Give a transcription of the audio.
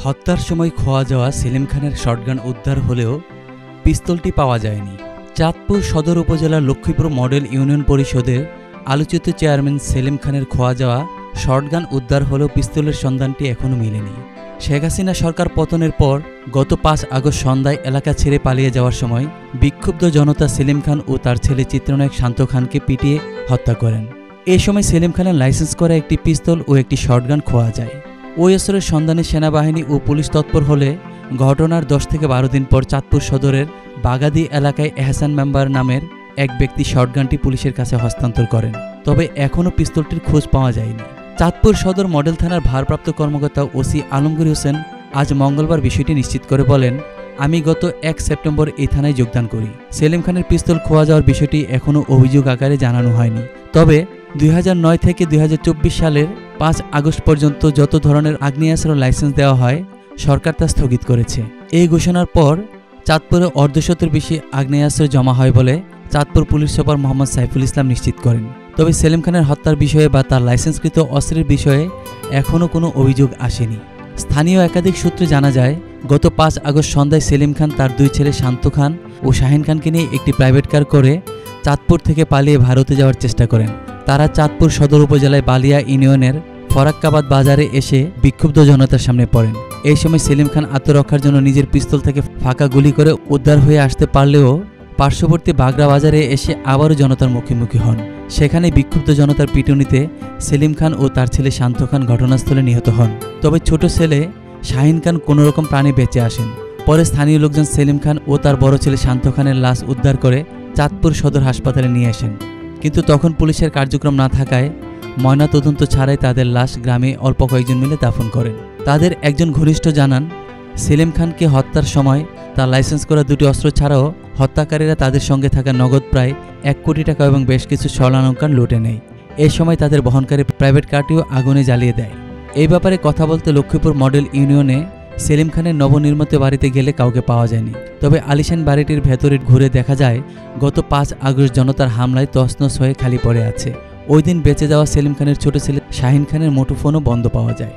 হত্যার সময় খোয়া যাওয়া সেলিম খানের শটগান উদ্ধার হলেও পিস্তলটি পাওয়া যায়নি। চাঁদপুর সদর উপজেলার লক্ষ্মীপুর মডেল ইউনিয়ন পরিষদের আলোচিত চেয়ারম্যান সেলিম খানের খোয়া যাওয়া শটগান উদ্ধার হলেও পিস্তলের সন্ধানটি এখনও মেলেনি। শেখ হাসিনা সরকার পতনের পর গত ৫ আগস্ট সন্ধ্যায় এলাকা ছেড়ে পালিয়ে যাওয়ার সময় বিক্ষুব্ধ জনতা সেলিম খান ও তার ছেলে চিত্রনায়ক শান্ত খানকে পিটিয়ে হত্যা করেন। এ সময় সেলিম খানের লাইসেন্স করা একটি পিস্তল ও একটি শটগান খোয়া যায়। ওই অস্ত্রের সন্ধানে সেনাবাহিনী ও পুলিশ তৎপর হলে ঘটনার ১০ থেকে ১২ দিন পর চাঁদপুর সদরের বাগাদি এলাকায় এহসান মেম্বার নামের এক ব্যক্তি শটগানটি পুলিশের কাছে হস্তান্তর করেন। তবে এখনও পিস্তলটির খোঁজ পাওয়া যায়নি। চাঁদপুর সদর মডেল থানার ভারপ্রাপ্ত কর্মকর্তা ওসি আলমগীর হোসেন আজ মঙ্গলবার বিষয়টি নিশ্চিত করে বলেন, আমি গত ১ সেপ্টেম্বর এই থানায় যোগদান করি। সেলিম খানের পিস্তল খোয়া যাওয়ার বিষয়টি এখনও অভিযোগ আকারে জানানো হয়নি। তবে ২০০৯ থেকে ২০২৪ সালের ৫ আগস্ট পর্যন্ত যত ধরনের আগ্নেয়াস্ত্র লাইসেন্স দেওয়া হয় সরকার তা স্থগিত করেছে। এই ঘোষণার পর চাঁদপুরে অর্ধশতের বেশি আগ্নেয়াস্ত্র জমা হয় বলে চাঁদপুর পুলিশ সুপার মোহাম্মদ সাইফুল ইসলাম নিশ্চিত করেন। তবে সেলিম খানের হত্যার বিষয়ে বা তার লাইসেন্সকৃত অস্ত্রের বিষয়ে এখনও কোনো অভিযোগ আসেনি। স্থানীয় একাধিক সূত্রে জানা যায়, গত ৫ আগস্ট সন্ধ্যায় সেলিম খান তার দুই ছেলে শান্ত খান ও শাহিন খানকে নিয়ে একটি প্রাইভেট কার করে চাঁদপুর থেকে পালিয়ে ভারতে যাওয়ার চেষ্টা করেন। তারা চাঁদপুর সদর উপজেলায় বালিয়া ইউনিয়নের ফরাক্কাবাদ বাজারে এসে বিক্ষুব্ধ জনতার সামনে পড়েন। এই সময় সেলিম খান আত্মরক্ষার জন্য নিজের পিস্তল থেকে ফাঁকা গুলি করে উদ্ধার হয়ে আসতে পারলেও পার্শ্ববর্তী বাগড়া বাজারে এসে আবারও জনতার মুখোমুখি হন। সেখানে বিক্ষুব্ধ জনতার পিটুনিতে সেলিম খান ও তার ছেলে শান্ত খান ঘটনাস্থলে নিহত হন। তবে ছোট ছেলে শাহিন খান কোনোরকম প্রাণে বেঁচে আসেন। পরে স্থানীয় লোকজন সেলিম খান ও তার বড় ছেলে শান্ত খানের লাশ উদ্ধার করে চাঁদপুর সদর হাসপাতালে নিয়ে আসেন। কিন্তু তখন পুলিশের কার্যক্রম না থাকায় ময়নাতদন্ত ছাড়াই তাদের লাশ গ্রামে অল্প কয়েকজন মিলে দাফন করেন। তাদের একজন ঘনিষ্ঠ জানান, সেলিম খানকে হত্যার সময় তার লাইসেন্স করা দুটি অস্ত্র ছাড়াও হত্যাকারীরা তাদের সঙ্গে থাকা নগদ প্রায় ১ কোটি টাকা এবং বেশ কিছু স্বর্ণালংকার লুটে নেয়। এই সময় তাদের বহনকারী প্রাইভেট কারটিও আগুনে জ্বালিয়ে দেয়। এই ব্যাপারে কথা বলতে লক্ষ্মীপুর মডেল ইউনিয়নে সেলিম খানের নবনির্মিত বাড়িতে গেলে কাউকে পাওয়া যায়নি। তবে আলিশান বাড়িটির ভেতরে ঘুরে দেখা যায় গত ৫ আগস্ট জনতার হামলায় তছনছ হয়ে খালি পড়ে আছে। ওই দিন বেঁচে যাওয়া সেলিম খানের ছোট ছেলে শাহিন খানের মুঠোফোনও বন্ধ পাওয়া যায়।